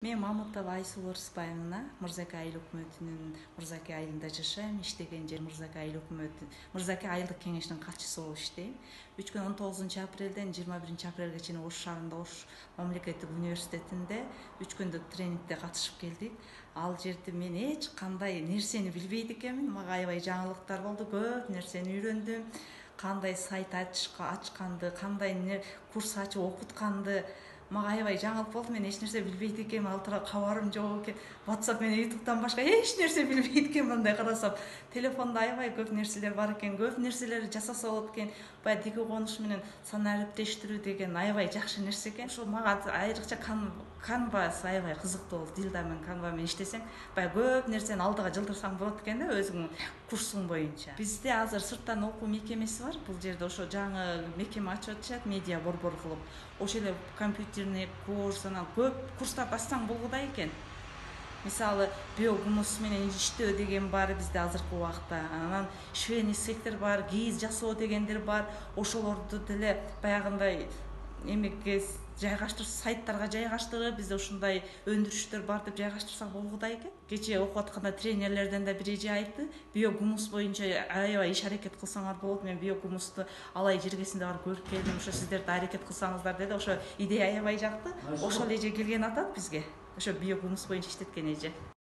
Мен Мамутова Айсулу Рыспаевна Мырзаке айыл өкмөтүнүн Мырзаке айылында жашайм. Иштеген жер Мырзаке айыл өкмөтү Мырзаке айылдык кеңештин катчысы болуп иштейм. 19 апрелден 21 апрелге чейин Ош шаарында Ош мамлекеттик университетинде 3 күндүк тренингге катышып келдик. Ал жерде мен эч кандай нерсени билбейт экенмин. Мага аябай жаңылыктар болду. Көп нерсени үйрөндүм. Кандай сайт ачканды, кандай курс ачып окутканды мага аябай жаңылык болду. Мен эч нерсе билбейт экенмин, ал туралы кабарым жок экен. WhatsApp менен YouTube'дан башка эч нерсе билбейт экенмин. Мындай карасам, телефондо аябай көп нерселер бар экен, көп нерселерди жасаса болот экен. Баягы диги конуш менен санаа ариптештирүү деген аябай жакшы нерсе экен. Ошо мага айрыкча Canva аябай кызыктуу болду. Дилда менен Canva менен иштесең, баягы көп нерсени алдыга жылдырсаң болот экен да, өзүңүн курсуң боюнча. Бизде азыр сырттан окуу мекемеси бар. Бул жерде ошо жаңы мекеме ачып атышат, медиа борбор кылып. Ошол эле компьютерный курс, анан көп курстарды ачсаң болгудай экен. Мисалы, биогумус менен иштөө деген бар бизде азыркы убакта. Анан швейный сектор бар, кийиз жасоо дегендер бар. Ошолорду деле баягындай эмекке жайгаштырып, сайттарга жайгаштырып, бизде ушундай өндүрүштөр бар деп жайгаштырсак болгудай экен. Кечээ окуп атканда тренерлерден да бир эже айтты, биогумус боюнча аябай иш аракет кылсаңар болот. Мен биогумусту алай жергесинде барып көрүп келдим. Ошо сиздер да аракет кылсаңыздар деди. Ошо идея аябай жакты. Ошол эже келген атат бизге. Ошо биогумус боюнча иштеткен эже.